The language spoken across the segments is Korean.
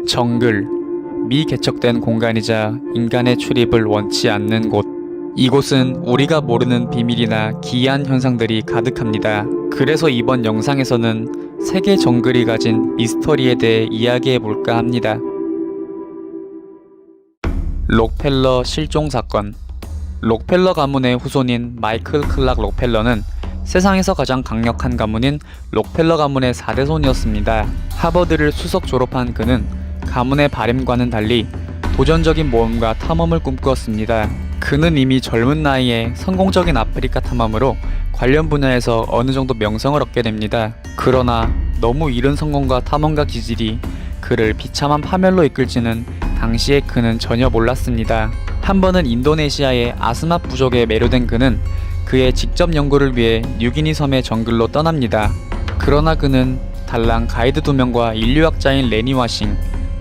정글, 미개척된 공간이자 인간의 출입을 원치 않는 곳. 이곳은 우리가 모르는 비밀이나 기이한 현상들이 가득합니다. 그래서 이번 영상에서는 세계 정글이 가진 미스터리에 대해 이야기해볼까 합니다. 록펠러 실종 사건. 록펠러 가문의 후손인 마이클 클락 록펠러는 세상에서 가장 강력한 가문인 록펠러 가문의 4대손이었습니다. 하버드를 수석 졸업한 그는 가문의 바램과는 달리 도전적인 모험과 탐험을 꿈꾸었습니다. 그는 이미 젊은 나이에 성공적인 아프리카 탐험으로 관련 분야에서 어느 정도 명성을 얻게 됩니다. 그러나 너무 이른 성공과 탐험가 기질이 그를 비참한 파멸로 이끌지는 당시에 그는 전혀 몰랐습니다. 한 번은 인도네시아의 아스맛 부족에 매료된 그는 그의 직접 연구를 위해 뉴기니 섬의 정글로 떠납니다. 그러나 그는 달랑 가이드 2명과 인류학자인 레니 와싱,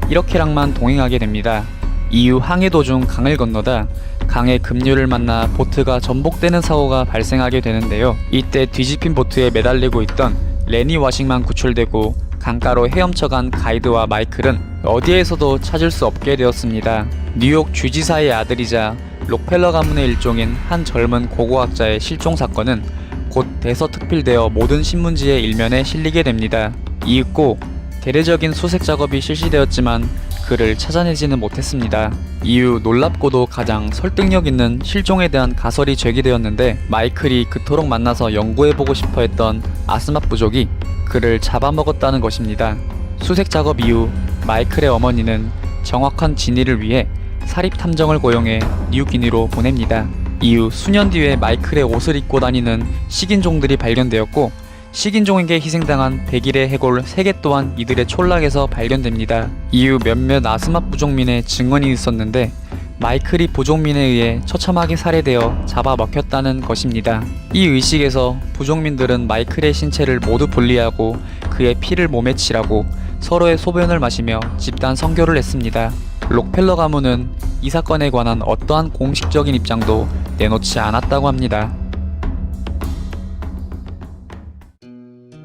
이렇게랑만 동행하게 됩니다. 이후 항해 도중 강을 건너다 강의 급류를 만나 보트가 전복되는 사고가 발생하게 되는데요. 이때 뒤집힌 보트에 매달리고 있던 레니 와싱만 구출되고 강가로 헤엄쳐간 가이드와 마이클은 어디에서도 찾을 수 없게 되었습니다. 뉴욕 주지사의 아들이자 록펠러 가문의 일종인 한 젊은 고고학자의 실종 사건은 곧 대서특필되어 모든 신문지의 일면에 실리게 됩니다. 이윽고 대대적인 수색 작업이 실시되었지만 그를 찾아내지는 못했습니다. 이후 놀랍고도 가장 설득력 있는 실종에 대한 가설이 제기되었는데, 마이클이 그토록 만나서 연구해보고 싶어 했던 아스맛 부족이 그를 잡아먹었다는 것입니다. 수색 작업 이후 마이클의 어머니는 정확한 진위를 위해 사립탐정을 고용해 뉴기니로 보냅니다. 이후 수년 뒤에 마이클의 옷을 입고 다니는 식인종들이 발견되었고, 식인종에게 희생당한 100일의 해골 3개 또한 이들의 촌락에서 발견됩니다. 이후 몇몇 아스맛 부족민의 증언이 있었는데 마이클이 부족민에 의해 처참하게 살해되어 잡아먹혔다는 것입니다. 이 의식에서 부족민들은 마이클의 신체를 모두 분리하고 그의 피를 몸에 칠하고 서로의 소변을 마시며 집단 성교를 했습니다. 록펠러 가문은 이 사건에 관한 어떠한 공식적인 입장도 내놓지 않았다고 합니다.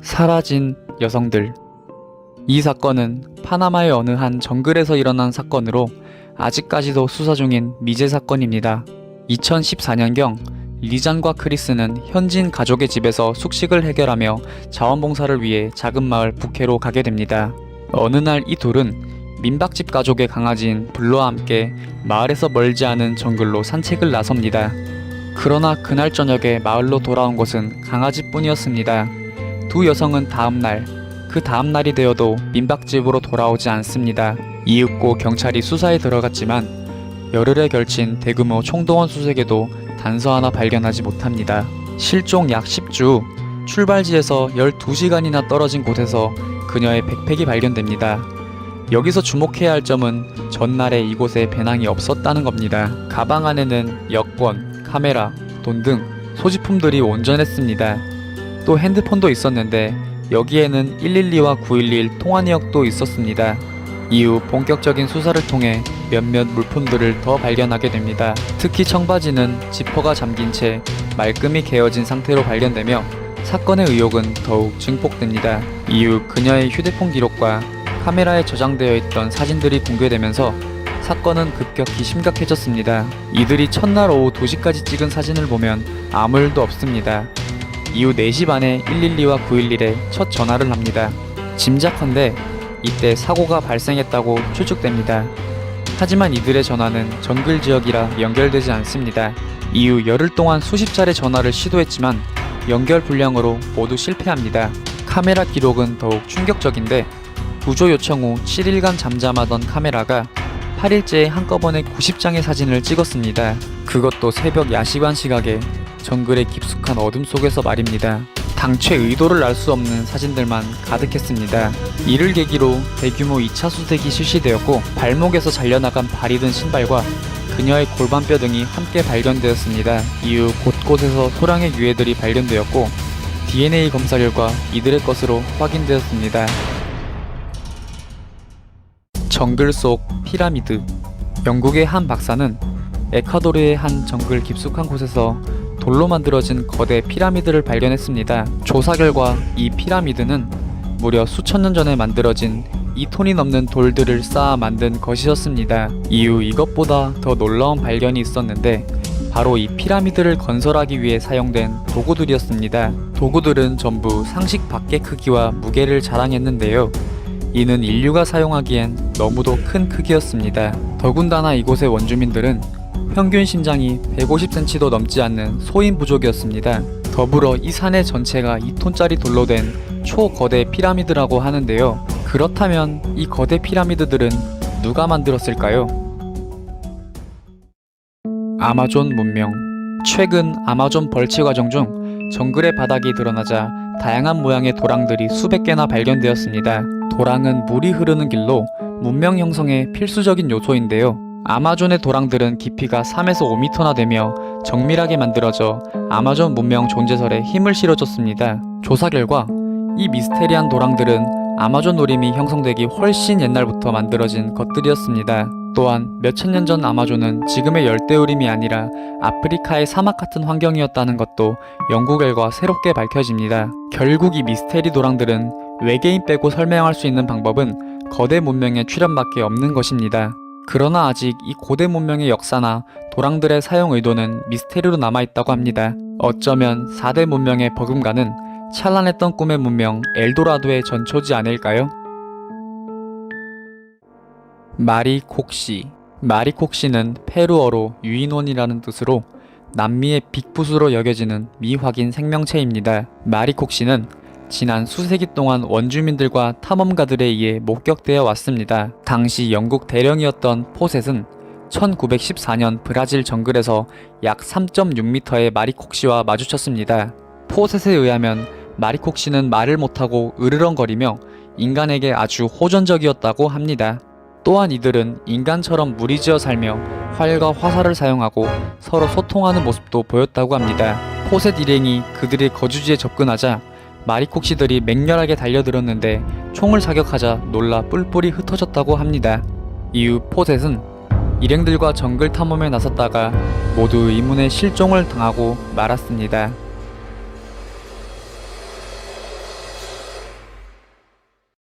사라진 여성들. 이 사건은 파나마의 어느 한 정글에서 일어난 사건으로 아직까지도 수사 중인 미제 사건입니다. 2014년경 리잔과 크리스는 현지인 가족의 집에서 숙식을 해결하며 자원봉사를 위해 작은 마을 부케로 가게 됩니다. 어느 날 이 둘은 민박집 가족의 강아지인 블루와 함께 마을에서 멀지 않은 정글로 산책을 나섭니다. 그러나 그날 저녁에 마을로 돌아온 것은 강아지뿐이었습니다. 두 여성은 그 다음 날이 되어도 민박집으로 돌아오지 않습니다. 이윽고 경찰이 수사에 들어갔지만 열흘에 걸친 대규모 총동원 수색에도 단서 하나 발견하지 못합니다. 실종 약 10주, 출발지에서 12시간이나 떨어진 곳에서 그녀의 백팩이 발견됩니다. 여기서 주목해야 할 점은 전날에 이곳에 배낭이 없었다는 겁니다. 가방 안에는 여권, 카메라, 돈 등 소지품들이 온전했습니다. 또 핸드폰도 있었는데 여기에는 112와 911 통화 내역도 있었습니다. 이후 본격적인 수사를 통해 몇몇 물품들을 더 발견하게 됩니다. 특히 청바지는 지퍼가 잠긴 채 말끔히 개어진 상태로 발견되며 사건의 의혹은 더욱 증폭됩니다. 이후 그녀의 휴대폰 기록과 카메라에 저장되어 있던 사진들이 공개되면서 사건은 급격히 심각해졌습니다. 이들이 첫날 오후 2시까지 찍은 사진을 보면 아무 일도 없습니다. 이후 4시 반에 112와 911에 첫 전화를 합니다. 짐작컨대 이때 사고가 발생했다고 추측됩니다. 하지만 이들의 전화는 정글 지역이라 연결되지 않습니다. 이후 열흘 동안 수십 차례 전화를 시도했지만 연결 불량으로 모두 실패합니다. 카메라 기록은 더욱 충격적인데 구조 요청 후 7일간 잠잠하던 카메라가 8일째에 한꺼번에 90장의 사진을 찍었습니다. 그것도 새벽 야시관 시각에 정글의 깊숙한 어둠 속에서 말입니다. 당최 의도를 알 수 없는 사진들만 가득했습니다. 이를 계기로 대규모 2차 수색이 실시되었고 발목에서 잘려나간 발이 든 신발과 그녀의 골반뼈 등이 함께 발견되었습니다. 이후 곳곳에서 소량의 유해들이 발견되었고 DNA 검사 결과 이들의 것으로 확인되었습니다. 정글 속 피라미드. 영국의 한 박사는 에콰도르의 한 정글 깊숙한 곳에서 돌로 만들어진 거대 피라미드를 발견했습니다. 조사 결과 이 피라미드는 무려 수천 년 전에 만들어진 2톤이 넘는 돌들을 쌓아 만든 것이었습니다. 이후 이것보다 더 놀라운 발견이 있었는데 바로 이 피라미드를 건설하기 위해 사용된 도구들이었습니다. 도구들은 전부 상식 밖의 크기와 무게를 자랑했는데요. 이는 인류가 사용하기엔 너무도 큰 크기였습니다. 더군다나 이곳의 원주민들은 평균 신장이 150cm도 넘지 않는 소인 부족이었습니다. 더불어 이 산의 전체가 2톤짜리 돌로 된 초거대 피라미드라고 하는데요. 그렇다면 이 거대 피라미드들은 누가 만들었을까요? 아마존 문명. 최근 아마존 벌치 과정 중 정글의 바닥이 드러나자 다양한 모양의 도랑들이 수백 개나 발견되었습니다. 도랑은 물이 흐르는 길로 문명 형성의 필수적인 요소인데요. 아마존의 도랑들은 깊이가 3에서 5m나 되며 정밀하게 만들어져 아마존 문명 존재설에 힘을 실어줬습니다. 조사 결과 이 미스테리한 도랑들은 아마존 노림이 형성되기 훨씬 옛날부터 만들어진 것들이었습니다. 또한 몇천 년 전 아마존은 지금의 열대우림이 아니라 아프리카의 사막 같은 환경이었다는 것도 연구 결과 새롭게 밝혀집니다. 결국 이 미스테리 도랑들은 외계인 빼고 설명할 수 있는 방법은 거대 문명의 출현밖에 없는 것입니다. 그러나 아직 이 고대 문명의 역사나 도랑들의 사용 의도는 미스테리로 남아있다고 합니다. 어쩌면 4대 문명의 버금가는 찬란했던 꿈의 문명 엘도라도의 전초지 아닐까요? 마리콕시. 마리콕시는 페루어로 유인원이라는 뜻으로 남미의 빅풋으로 여겨지는 미확인 생명체입니다. 마리콕시는 지난 수세기 동안 원주민들과 탐험가들에 의해 목격되어 왔습니다. 당시 영국 대령이었던 포셋은 1914년 브라질 정글에서 약 3.6m의 마리콕시와 마주쳤습니다. 포셋에 의하면 마리콕시는 말을 못하고 으르렁거리며 인간에게 아주 호전적이었다고 합니다. 또한 이들은 인간처럼 무리지어 살며 활과 화살을 사용하고 서로 소통하는 모습도 보였다고 합니다. 포셋 일행이 그들의 거주지에 접근하자 마리콕시들이 맹렬하게 달려들었는데 총을 사격하자 놀라 뿔뿔이 흩어졌다고 합니다. 이후 포셋은 일행들과 정글 탐험에 나섰다가 모두 의문의 실종을 당하고 말았습니다.